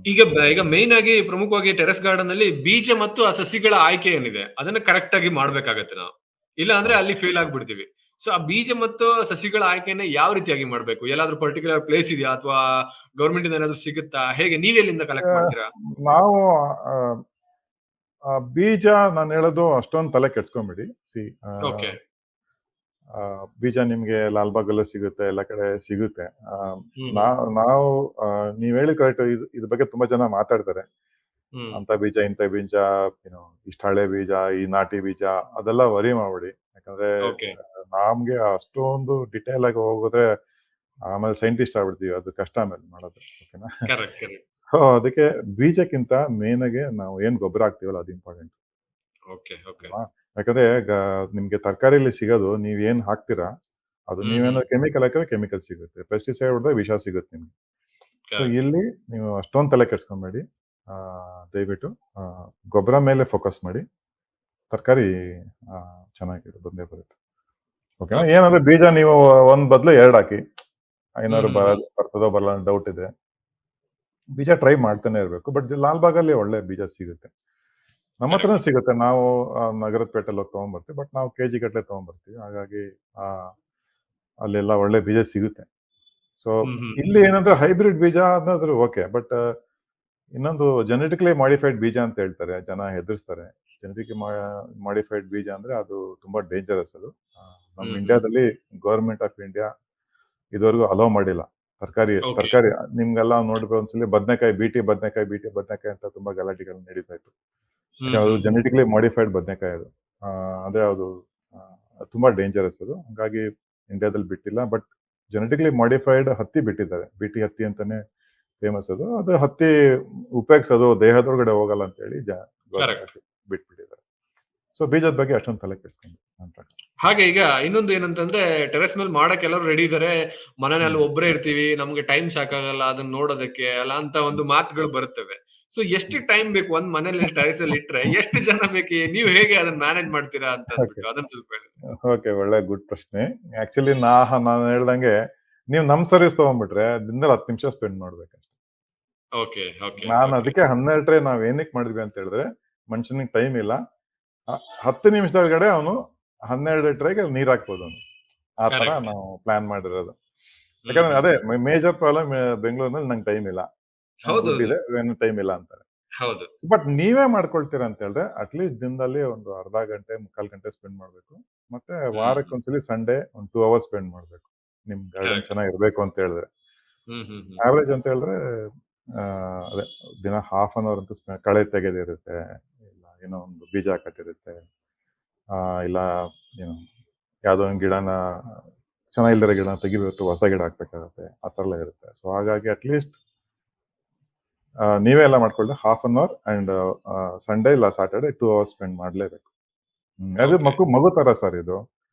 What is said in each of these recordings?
ಈಗ ಮೇನ್ ಆಗಿ ಪ್ರಮುಖವಾಗಿ ಟೆರೆಸ್ ಗಾರ್ಡನ್ ಅಲ್ಲಿ ಬೀಜ ಮತ್ತು ಆ ಸಸಿಗಳ ಆಯ್ಕೆ ಏನಿದೆ ಅದನ್ನ ಕರೆಕ್ಟ್ ಆಗಿ ಮಾಡ್ಬೇಕಾಗತ್ತೆ ನಾವು. ಇಲ್ಲ ಅಂದ್ರೆ ಹೌದು. ಅಲ್ಲಿ ಫೇಲ್ ಆಗ್ಬಿಡ್ತೀವಿ. ಸೊ ಆ ಬೀಜ ಮತ್ತು ಸಸಿಗಳ ಆಯ್ಕೆನ ಯಾವ ರೀತಿಯಾಗಿ ಮಾಡ್ಬೇಕು? ಎಲ್ಲಾದ್ರೂ ಪರ್ಟಿಕ್ಯುಲರ್ ಪ್ಲೇಸ್ ಇದೆಯಾ? ಅಥವಾ ಗವರ್ಮೆಂಟ್ ಇಂದ ಏನಾದ್ರು ಸಿಗುತ್ತಾ? ಹೇಗೆ ನೀವೆಲ್ಲಿಂದ ಕಲೆಕ್ಟ್ ಮಾಡ್ತೀರಾ? ನಾವು ಬೀಜ ನಾನು ಹೇಳೋದು ಅಷ್ಟೊಂದು ತಲೆ ಕೆಡ್ಸ್ಕೊಂಬಿಡಿ. ಓಕೆ. ಬೀಜ ನಿಮ್ಗೆ ಲಾಲ್ಬಾಗಲ್ಲೂ ಸಿಗುತ್ತೆ, ಎಲ್ಲ ಕಡೆ ಸಿಗುತ್ತೆ. ಹ್ಮ್ ಹ್ಮ್. ನಾವು ನೀವ್ ಹೇಳಿ ಕರೆಕ್ಟ್. ಇದ್ರ ಬಗ್ಗೆ ತುಂಬಾ ಜನ ಮಾತಾಡ್ತಾರೆ. ಹ್ಮ್. ಅಂತ ಬೀಜ ಇಂಥ ಬೀಜ, ಇಷ್ಟ ಹಳೆ ಬೀಜ, ಈ ನಾಟಿ ಬೀಜ, ಅದೆಲ್ಲ ವರಿ ಮಾಡ್ಬಿಡಿ. ಯಾಕಂದ್ರೆ ಓಕೆ. ನಮ್ಗೆ ಅಷ್ಟೊಂದು ಡಿಟೇಲ್ ಆಗಿ ಹೋಗೋದ್ರೆ ಆಮೇಲೆ ಸೈಂಟಿಸ್ಟ್ ಆಗ್ಬಿಡ್ತೀವಿ. ಅದು ಕಷ್ಟ ಆಮೇಲೆ ಮಾಡೋದು. ಓಕೆನಾ? Correct, correct. ಸೊ ಅದಕ್ಕೆ ಬೀಜಕ್ಕಿಂತ ಮೇನ್ ಆಗಿ ನಾವು ಏನ್ ಗೊಬ್ಬರ ಹಾಕ್ತೀವಲ್ಲ ಅದು ಇಂಪಾರ್ಟೆಂಟ್ ಓಕೆ, ಓಕೆ. ಅಲ್ವಾ. ಯಾಕಂದ್ರೆ ನಿಮ್ಗೆ ತರಕಾರಿಲಿ ಸಿಗೋದು ನೀವ್ ಏನ್ ಹಾಕ್ತೀರಾ ಅದು. ಹ್ಮ್ ಹ್ಮ್. ನೀವೇನಾದ್ರು ಕೆಮಿಕಲ್ ಹಾಕಿದ್ರೆ ಕೆಮಿಕಲ್ ಸಿಗುತ್ತೆ, ಪೆಸ್ಟಿಸೈಡ್ ಹೊಡೆದ್ರೆ ವಿಷ ಸಿಗುತ್ತೆ ನಿಮ್ಗೆ. So correct. ಇಲ್ಲಿ ನೀವು ಅಷ್ಟೊಂದು ತಲೆ ಕೆಡ್ಸ್ಕೊಂಬೇಡಿ. ದಯವಿಟ್ಟು ಗೊಬ್ಬರ ಮೇಲೆ ಫೋಕಸ್ ಮಾಡಿ. ತರಕಾರಿ ಚೆನ್ನಾಗಿ ಬಂದೇ ಬರುತ್ತೆ. ಓಕೆನಾ? ಓಕೆ. ಏನಂದ್ರೆ ಬೀಜ ನೀವು ಒಂದ್ ಬದಲು ಎರಡು ಹಾಕಿ. ಹ್ಮ್ ಏನಾದ್ರು ಹ್ಮ್ ಹ್ಮ್. ಬರ್ತದೋ ಬರಲ್ಲ ಡೌಟ್ ಇದೆ, ಬೀಜ ಟ್ರೈ ಮಾಡ್ತಾನೆ ಇರಬೇಕು. ಬಟ್ ಲಾಲ್ಬಾಗಲ್ಲಿ ಒಳ್ಳೆ ಬೀಜ ಸಿಗುತ್ತೆ. ನಮ್ಮ ಹತ್ರನೂ ಕರೆಕ್ಟ್. ಸಿಗುತ್ತೆ. ನಾವು ನಗರದ ಪೇಟೆಲ್ಲಿ ಹೋಗಿ ತಗೊಂಡ್ಬರ್ತೀವಿ. ಬಟ್ ನಾವು ಕೆಜಿ ಗಟ್ಟಲೆ ತಗೊಂಡ್ಬರ್ತೀವಿ. ಹಾಗಾಗಿ ಆ, ಅಲ್ಲೆಲ್ಲ ಒಳ್ಳೆ ಬೀಜ ಸಿಗುತ್ತೆ. ಸೊ ಹ್ಮ್ ಹ್ಮ್. ಇಲ್ಲಿ ಏನಂದ್ರೆ ಹೈಬ್ರಿಡ್ ಬೀಜ ಅನ್ನೋದ್ರು ಓಕೆ. ಬಟ್ ಇನ್ನೊಂದು ಜೆನೆಟಿಕಲಿ ಮಾಡಿಫೈಡ್ ಬೀಜ ಅಂತ ಹೇಳ್ತಾರೆ, ಜನ ಹೆದರ್ಸ್ತಾರೆ. ಜೆನೆಟಿಕ್ ಮಾಡಿಫೈಡ್ ಬೀಜ ಅಂದ್ರೆ ಅದು ತುಂಬಾ ಡೇಂಜರಸ್ ಅದು. ನಮ್ಮ ಹ್ಮ್ ಹ್ಮ್. ಇಂಡಿಯಾದಲ್ಲಿ ಗವರ್ಮೆಂಟ್ ಆಫ್ ಇಂಡಿಯಾ ಇದುವರೆಗೂ ಅಲೋ ಮಾಡಿಲ್ಲ. ತರಕಾರಿ ಓಕೆ. ತರಕಾರಿ ನಿಮ್ಗೆಲ್ಲ ನೋಡಿದ್ರೆ ಒಂದ್ಸಲಿ ಬದನೆಕಾಯಿ, ಬದನೆಕಾಯಿ ಅಂತ ತುಂಬಾ ಗಲಾಟೆಗಳು ನಡೀತಾ ಇತ್ತು. ಹ್ಮ್ ಯಾಕಂದ್ರೆ ಅದು ಹ್ಮ್. ಜೆನೆಟಿಕಲಿ ಮಾಡಿಫೈಡ್ ಬದನೆಕಾಯಿ ಅದು. ಅದೇ ಅದು ತುಂಬಾ ಡೇಂಜರಸ್ ಅದು. ಹಾಗಾಗಿ ಇಂಡಿಯಾದಲ್ಲಿ ಬಿಟ್ಟಿಲ್ಲ. ಬಟ್ ಜೆನೆಟಿಕಲಿ ಮಾಡಿಫೈಡ್ ಹತ್ತಿ ಬಿಟ್ಟಿದ್ದಾರೆ. ಬಿಟಿ ಹತ್ತಿ ಅಂತಾನೆ ಫೇಮಸ್ ಅದು. ಅದು ಹತ್ತಿ ಉಪಯೋಗಿಸೋದು ದೇಹದೊಳಗಡೆ ಹೋಗಲ್ಲ ಅಂತ ಹೇಳಿ ಕರೆಕ್ಟ್. ಗವರ್ಮೆಂಟ್ ಬಿಟ್ಬಿಟ್ಟಿದ್ದಾರೆ. ಸೊ ಬೀಜದ ಬಗ್ಗೆ ಅಷ್ಟೊಂದು ತಲೆ ಕೆಡಿಸ್ಕೊಂಡು ಅಂತ. ಹಾಗೆ ಈಗ ಇನ್ನೊಂದು ಏನಂತಂದ್ರೆ ಟೆರೆಸ್ ಮೇಲೆ ಮಾಡಕ್ ಎಲ್ಲರೂ ರೆಡಿ ಇದಾರೆ. ಮನೆಯಲ್ಲಿ ಹ್ಮ್ ಒಬ್ಬರೇ ಇರ್ತೀವಿ. ನಮ್ಗೆ ಟೈಮ್ ಸಾಕಾಗಲ್ಲ ಅದನ್ನ ನೋಡೋದಕ್ಕೆ ಅಲ್ಲ ಅಂತ ಒಂದು ಹ್ಮ್ ಮಾತುಗಳು ಬರುತ್ತವೆ. ಸೊ ಎಷ್ಟು ಹ್ಮ್ ಟೈಮ್ ಬೇಕು ಒಂದ್ ಮನೇಲಿ ಟೆರೆಸ್ ಅಲ್ಲಿ ಇಟ್ರೆ ಎಷ್ಟು ಜನ ಬೇಕು? ನೀವು ಹೇಗೆ ಅದನ್ನ ಮ್ಯಾನೇಜ್ ಮಾಡ್ತೀರಾ ಅಂತ ಓಕೆ. ಅಂದ್ಬಿಟ್ಟು ಅದನ್ನ ಸ್ವಲ್ಪ ಹೇಳಿ. ಓಕೆ, ಒಳ್ಳೆ ಗುಡ್ ಪ್ರಶ್ನೆ. ಆಕ್ಚುಲಿ ನಾನು ಹೇಳ್ದಂಗೆ ನೀವು ನಮ್ ಸರ್ವಿಸ್ ತಗೊಂಡ್ಬಿಟ್ರೆ ದಿನದಲ್ಲಿ 10 ನಿಮಿಷ ಸ್ಪೆಂಡ್ ಮಾಡ್ಬೇಕಷ್ಟೆ. ಓಕೆ, ಓಕೆ, ನಾನು ಓಕೆ. ಅದಕ್ಕೆ 12 ಟ್ರೇ ನಾವ್ ಏನಕ್ಕೆ ಮಾಡಿದ್ವಿ ಅಂತ ಹೇಳಿದ್ರೆ, ಮನುಷ್ಯನಿಗೆ ಟೈಮ್ ಇಲ್ಲ. 10 ನಿಮಿಷದೊಳಗಡೆ ಅವನು 12 ಟ್ರೇಗೆ ನೀರ್ ಹಾಕ್ಬೋದು ಅವನು. ಆ ತರ ಕರೆಕ್ಟ್. ನಾವು ಪ್ಲಾನ್ ಮಾಡಿರೋದು. ಹ್ಮ್ ಯಾಕಂದ್ರೆ ಹ್ಮ್ ಅದೇ ಹ್ಮ್. ಮೇಜರ್ ಪ್ರಾಬ್ಲಮ್ ಬೆಂಗಳೂರಿನಲ್ಲಿ ನಂಗೆ ಟೈಮ್ ಇಲ್ಲ. ಹೌದೌದು. ದುಡ್ಡಿದೆ, ಏನು ಟೈಮ್ ಇಲ್ಲ ಅಂತಾರೆ. ಹೌದು. ಬಟ್ ನೀವೇ ಮಾಡ್ಕೊಳ್ತೀರಾ ಅಂತ ಹೇಳಿದ್ರೆ ಅಟ್ಲೀಸ್ಟ್ ದಿನದಲ್ಲಿ ಒಂದು ಅರ್ಧ ಗಂಟೆ, ಮುಕ್ಕಾಲು ಗಂಟೆ ಸ್ಪೆಂಡ್ ಮಾಡ್ಬೇಕು. ಮತ್ತೆ ಹ್ಮ್. ವಾರಕ್ಕೊಂದ್ಸಲಿ ಸಂಡೇ ಒಂದು 2 ಅವರ್ಸ್ ಸ್ಪೆಂಡ್ ಮಾಡ್ಬೇಕು. ನಿಮ್ ಗಾರ್ಡನ್ ಕರೆಕ್ಟ್. ಚೆನ್ನಾಗಿರ್ಬೇಕು ಅಂತ ಹೇಳಿದ್ರೆ. ಹ್ಮ್ ಹ್ಮ್ ಹ್ಮ್. ಆವರೇಜ್ ಅಂತ ಹೇಳಿದ್ರೆ ಅದೇ ದಿನ ಹಾಫ್ ಅನ್ ಅವರ್ ಅಂತೂ ಕಳೆ ತೆಗೆದಿರುತ್ತೆ, ಇಲ್ಲ ಏನೋ ಒಂದು ಬೀಜ ಹಾಕಟ್ಟಿರುತ್ತೆ, ಇಲ್ಲ ಏನೋ ಯಾವುದೋ ಒಂದು ಗಿಡನ ಚೆನ್ನಾಗಿಲ್ದಿರೋ ಗಿಡ ತೆಗಿಬೇಕು, ಹೊಸ ಗಿಡ ಹಾಕ್ಬೇಕಾಗತ್ತೆ, ಆ ಥರ ಎಲ್ಲ ಇರುತ್ತೆ. ಸೊ ಹಾಗಾಗಿ ಅಟ್ಲೀಸ್ಟ್ ನೀವೇ ಎಲ್ಲ ಮಾಡ್ಕೊಳ್ಳಿ. Half an hour and Sunday ಇಲ್ಲ ಸ್ಯಾಟರ್ಡೆ 2 ಅವರ್ಸ್ ಸ್ಪೆಂಡ್ ಮಾಡಲೇಬೇಕು. ಅದು ಓಕೆ. ಮಗು ತರ ಸರ್ ಇದು.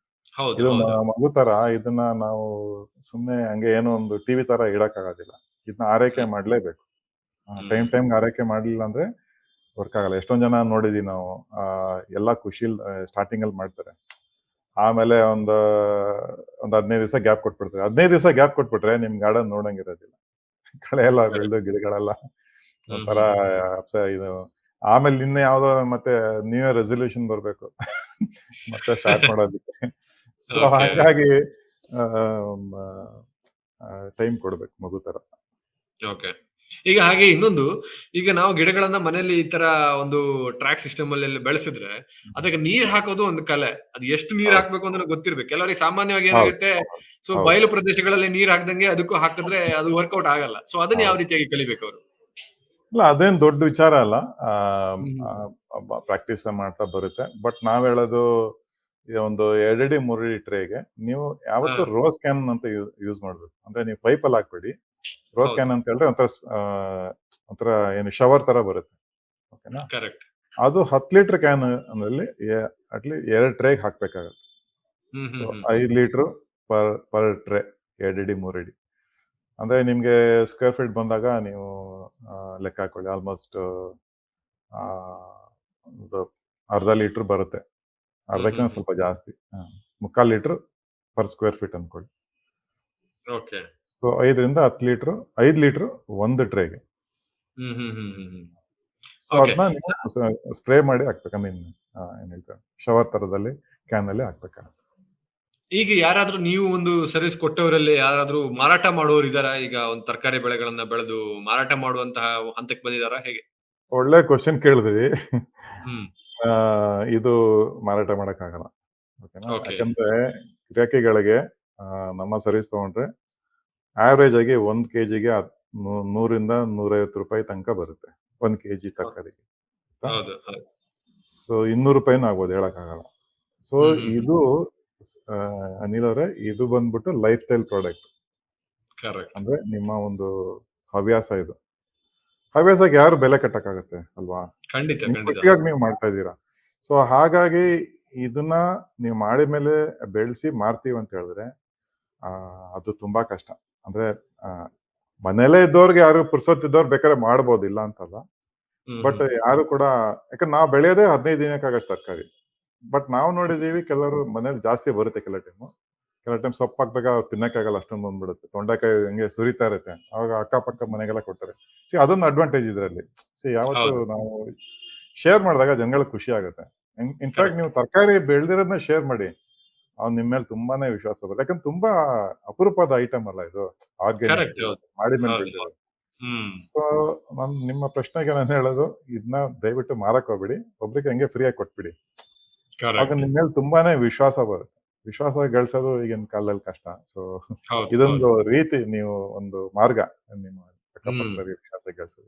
ಹೌದು, ಇದು ಹೌದು. ಮಗು ತರ. ಇದನ್ನ ನಾವು ಸುಮ್ಮನೆ ಹಂಗೆ ಏನೋ ಒಂದು ಟಿವಿ ತರ ಇಡಕ್ಕಾಗೋದಿಲ್ಲ. ಇದನ್ನ ಆರೈಕೆ ಹ್ಮ್. ಮಾಡ್ಲೇಬೇಕು. ಹ್ಮ್. ಟೈಮ್ಗೆ ಆರೈಕೆ ಮಾಡ್ಲಿಲ್ಲ ಅಂದ್ರೆ ವರ್ಕ್ ಆಗಲ್ಲ. ಎಷ್ಟೊಂದ್ ಜನ ನೋಡಿದೀವಿ ನಾವು. ಎಲ್ಲ ಖುಷಿಲ್ ಸ್ಟಾರ್ಟಿಂಗ್ ಅಲ್ಲಿ ಮಾಡ್ತಾರೆ. ಆಮೇಲೆ ಒಂದ್ 15 ದಿವಸ ಗ್ಯಾಪ್ ಕೊಟ್ಬಿಡ್ತಾರೆ. 15 ದಿವಸ ಗ್ಯಾಪ್ ಕೊಟ್ಬಿಟ್ರೆ ನಿಮ್ ಗಾರ್ಡನ್ ನೋಡಂಗಿರೋದಿಲ್ಲ. ಕಳೆ ಎಲ್ಲ ಕರೆಕ್ಟ್. ಬೆಳೆದು ಗಿಡಗಳೆಲ್ಲ ಹ್ಮ್ ಒಂಥರ ಹ್ಮ್ ಹ್ಮ್. ಇದು. ಆಮೇಲೆ ನಿನ್ನೆ ಯಾವ್ದೋ ಮತ್ತೆ ನ್ಯೂ ಇಯರ್ ರೆಸಲ್ಯೂಷನ್ ಬರ್ಬೇಕು ಮತ್ತೆ ಸ್ಟಾರ್ಟ್ ಮಾಡೋದಕ್ಕೆ. So okay. ಹಂಗಾಗಿ ಟೈಮ್ ಕೊಡ್ಬೇಕು ಮಗು ತರ. ಓಕೆ. ಈಗ ಹಾಗೆ ಇನ್ನೊಂದು, ಈಗ ನಾವು ಗಿಡಗಳನ್ನ ಮನೆಯಲ್ಲಿ ಈ ತರ ಒಂದು ಟ್ರ್ಯಾಕ್ ಸಿಸ್ಟಮ್ ಅಲ್ಲಿ ಬೆಳೆಸಿದ್ರೆ, ಅದಕ್ಕೆ ನೀರ್ ಹಾಕೋದು ಒಂದು ಕಲೆ. ಅದು ಎಷ್ಟು ನೀರ್ ಹೌದು ಹಾಕ್ಬೇಕು ಅಂತ ಗೊತ್ತಿರ್ಬೇಕು. ಕೆಲವರಿಗೆ ಸಾಮಾನ್ಯವಾಗಿ ಹೌದು ಏನಾಗುತ್ತೆ, ಸೊ ಹೌದು ಬಯಲು ಪ್ರದೇಶಗಳಲ್ಲಿ ನೀರ್ ಹಾಕ್ದಂಗೆ ಅದಕ್ಕೂ ಹಾಕಿದ್ರೆ ಅದು ವರ್ಕೌಟ್ ಆಗಲ್ಲ. ಸೊ ಅದನ್ನ ಯಾವ ಹೌದು. ರೀತಿಯಾಗಿ ಕಲಿಬೇಕು ಅವರು? ಇಲ್ಲ ಅದೇನ್ ದೊಡ್ಡ ವಿಚಾರ ಅಲ್ಲ. ಹ್ಮ್ ಹ್ಮ್ ಪ್ರಾಕ್ಟೀಸ್ ಮಾಡ್ತಾ ಬರುತ್ತೆ. ಬಟ್ ನಾವ್ ಹೇಳೋದು ಈ ಒಂದು 2 ಅಡಿ 3 ಅಡಿ ಟ್ರೇಗೆ ನೀವು ಹಾ, ಯಾವತ್ತೂ ರೋಸ್ ಕ್ಯಾನ್ ಅಂತ ಯೂಸ್ ಮಾಡ್ಬೇಕು. ಅಂದ್ರೆ ನೀವು ಪೈಪಲ್ಲಿ ಹಾಕ್ಬೇಡಿ. ರೋಸ್ ಹೌದು. ಕ್ಯಾನ್ ಅಂತ ಹೇಳಿದ್ರೆ ಒಂಥರ ಏನು ಶವರ್ ತರ ಬರುತ್ತೆ. ಓಕೆನಾ? ಕರೆಕ್ಟ್. ಅದು 10 ಲೀಟರ್ ಕ್ಯಾನ್ ಅಲ್ಲಿ ಅಟ್ಲೀಸ್ಟ್ 2 ಟ್ರೇಗೆ ಹಾಕ್ಬೇಕಾಗತ್ತೆ. ಹ್ಮ್ ಸೊ ಹ್ಮ್ ಹ್ಮ್. 5 ಲೀಟರ್ ಪರ್ ಟ್ರೇ, 2 ಅಡಿ 3 ಅಡಿ. ಅಂದ್ರೆ ನಿಮ್ಗೆ ಸ್ಕ್ವೇರ್ ಫೀಟ್ ಬಂದಾಗ ನೀವು ಲೆಕ್ಕ ಹಾಕೊಳ್ಳಿ. ಆಲ್ಮೋಸ್ಟ್ ಒಂದು ಅರ್ಧ ಲೀಟರ್ ಬರುತ್ತೆ. ಹ್ಮ್ ಹ್ಮ್ ಅರ್ಧಕ್ಕಿಂತ ಹ್ಮ್. ಸ್ವಲ್ಪ ಜಾಸ್ತಿ. ಮುಕ್ಕಾಲ್ ಲೀಟರ್ ಪರ್ ಸ್ಕ್ವೇರ್ ಫೀಟ್ ಅನ್ಕೊಳ್ಳಿ. ಓಕೆ. ಸೊ 5 ರಿಂದ 10 ಲೀಟರ್, 5 ಲೀಟರ್ ಒಂದು ಟ್ರೇಗೆ. ಹ್ಮ್ ಹ್ಮ್ ಹ್ಮ್ ಹ್ಮ್ ಹ್ಮ್. So okay. ಅದನ್ನ ನೀವು ಸ್ಪ್ರೇ ಮಾಡಿ ಹಾಕ್ಬೇಕು. ಐ ಮೀನ್ ಏನ್ ಹೇಳ್ತಾರೆ, ಶವರ್ ತರದಲ್ಲಿ ಕ್ಯಾನ್ ಅಲ್ಲಿ ಹಾಕ್ಬೇಕಾಗುತ್ತೆ. ಈಗ ಯಾರಾದ್ರೂ ನೀವು ಒಂದು ಸರ್ವಿಸ್ ಕೊಟ್ಟವರಲ್ಲಿ ಯಾರಾದ್ರೂ ಮಾರಾಟ ಮಾಡುವವರು ಇದಾರಾ? ಈಗ ಒಂದು ತರಕಾರಿ ಬೆಳೆಗಳನ್ನ ಬೆಳೆದು ಮಾರಾಟ ಮಾಡುವಂತಹ ಹಂತಕ್ಕೆ ಬಂದಿದಾರಾ ಹೇಗೆ? ಒಳ್ಳೆ ಕ್ವಶನ್ ಕೇಳಿದ್ರಿ. ಹ್ಮ್. ಇದು ಮಾರಾಟ ಮಾಡಕ್ಕಾಗಲ್ಲ. ಓಕೆನಾ? ಓಕೆ. ಯಾಕಂದ್ರೆ ಗಿರಾಕಿಗಳಿಗೆ ನಮ್ಮ ಸರ್ವಿಸ್ ತಗೊಂಡ್ರೆ ಆವರೇಜ್ ಆಗಿ 1 ಕೆಜಿಗೆ 100 - 150 ತನಕ ಬರುತ್ತೆ. 1 ಕೆಜಿ ತರಕಾರಿಗೆ. ಆಯ್ತಾ? ಹೌದು. ಹೌದು. ಸೊ ₹200 ಆಗ್ಬೋದು, ಹೇಳಕ್ಕಾಗಲ್ಲ. ಸೊ ಹ್ಮ್ ಹ್ಮ್ ಹ್ಮ್. ಇದು ಅನಿಲ್ ಅವರೇ, ಇದು ಬಂದ್ಬಿಟ್ಟು ಲೈಫ್ ಸ್ಟೈಲ್ ಪ್ರಾಡಕ್ಟ್. ಕರೆಕ್ಟ್. ಅಂದ್ರೆ ನಿಮ್ಮ ಒಂದು ಹವ್ಯಾಸ ಇದು. ಹವ್ಯಾಸಕ್ಕೆ ಯಾರು ಬೆಲೆ ಕಟ್ಟಕ್ಕಾಗತ್ತೆ ಅಲ್ವಾ? ಖಂಡಿತ, ನಿಮ್ ಖಂಡಿತ. ಖುಷಿಯಾಗಿ ಹೌದು. ನೀವು ಮಾಡ್ತಾ ಇದ್ದೀರಾ. ಸೊ ಹಾಗಾಗಿ ಇದನ್ನ ನೀವು ಮಾಡಿದ್ಮೇಲೆ ಬೆಳೆಸಿ ಮಾರ್ತೀವಿ ಅಂತ ಹೇಳಿದ್ರೆ ಅದು ತುಂಬಾ ಕಷ್ಟ. ಅಂದ್ರೆ ಆ, ಮನೇಲೇ ಇದ್ದವ್ರಿಗೆ, ಯಾರು ಪುರ್ಸೊತ್ತಿದ್ದವ್ರು ಬೇಕಾದ್ರೆ ಮಾಡ್ಬೋದು, ಇಲ್ಲ ಅಂತಲ್ಲ. ಹ್ಮ್ ಬಟ್ ಹ್ಮ್. ಯಾರು ಕೂಡ, ಯಾಕಂದ್ರೆ ನಾವು ಬೆಳೆಯೋದೇ 15 ದಿನಕ್ಕಾಗಷ್ಟು ತರಕಾರಿ. ಬಟ್ ನಾವು ನೋಡಿದೀವಿ, ಕೆಲವರು ಮನೇಲಿ ಜಾಸ್ತಿ ಬರುತ್ತೆ ಕೆಲವು ಟೈಮು. ಕೆಲವು ಟೈಮ್ ಸೊಪ್ಪು ಹಾಕ್ಬೇಕಾದ್ರೆ ಅವ್ರು ತಿನ್ನಕ್ಕಾಗಲ್ಲ, ಅಷ್ಟೊಂದು ಬಂದ್ಬಿಡುತ್ತೆ. ತೊಂಡೆಕಾಯಿ ಹಂಗೆ ಸುರಿತಾ ಇರುತ್ತೆ. ಅವಾಗ ಅಕ್ಕಪಕ್ಕ ಮನೆಗೆಲ್ಲ ಕೊಡ್ತಾರೆ. ಅದೊಂದು ಅಡ್ವಾಂಟೇಜ್ ಇದರಲ್ಲಿ. ಯಾವತ್ತು ಹೌದು. ನಾವು ಶೇರ್ ಮಾಡಿದಾಗ ಜನಗಳಿಗೆ ಖುಷಿ ಆಗುತ್ತೆ. In fact correct. ನೀವು ತರಕಾರಿ ಬೆಳೆದಿರೋದನ್ನ ಶೇರ್ ಮಾಡಿ, ಅವ್ನು ನಿಮ್ಮ ಮೇಲೆ ತುಂಬಾನೇ ವಿಶ್ವಾಸ ಬರುತ್ತೆ. ಯಾಕಂದ್ರೆ ತುಂಬಾ ಅಪರೂಪದ ಐಟಮ್ ಅಲ್ಲ ಇದು, ಆರ್ಗ್ಯಾನಿಕ್ ಕರೆಕ್ಟ್. ಹೌದು. ಮಾಡಿದ್ಮೇಲೆ ಹೌದು. ಹೌದು. ಬೆಳೆದಿರೋದು. ಹ್ಮ್. ಸೊ ನಿಮ್ಮ ಪ್ರಶ್ನೆಗೆ ನಾನು ಹೇಳೋದು, ಇದನ್ನ ದಯವಿಟ್ಟು ಮಾರಕ್ ಹೋಗ್ಬಿಡಿ, ಒಬ್ರಿಗೆ ಹಂಗೆ ಫ್ರೀಯಾಗಿ ಕೊಟ್ಬಿಡಿ. ಆಗ ಕರೆಕ್ಟ್. ನಿಮ್ಮ ಮೇಲೆ ತುಂಬಾನೇ ವಿಶ್ವಾಸ ಬರುತ್ತೆ. ವಿಶ್ವಾಸ ಗಳಿಸೋದು ಈಗಿನ ಕಾಲದಲ್ಲಿ ಕಷ್ಟ. ಸೊ ಹೌದು. ಹೌದು. ಇದೊಂದು ರೀತಿ, ನೀವು ಒಂದು ಮಾರ್ಗ ನಿಮ್ಮ ಹ್ಮ್. ಅಕ್ಕಪಕ್ಕದವರಿಗೆ ವಿಶ್ವಾಸ ಗಳಿಸೋದಕ್ಕೆ.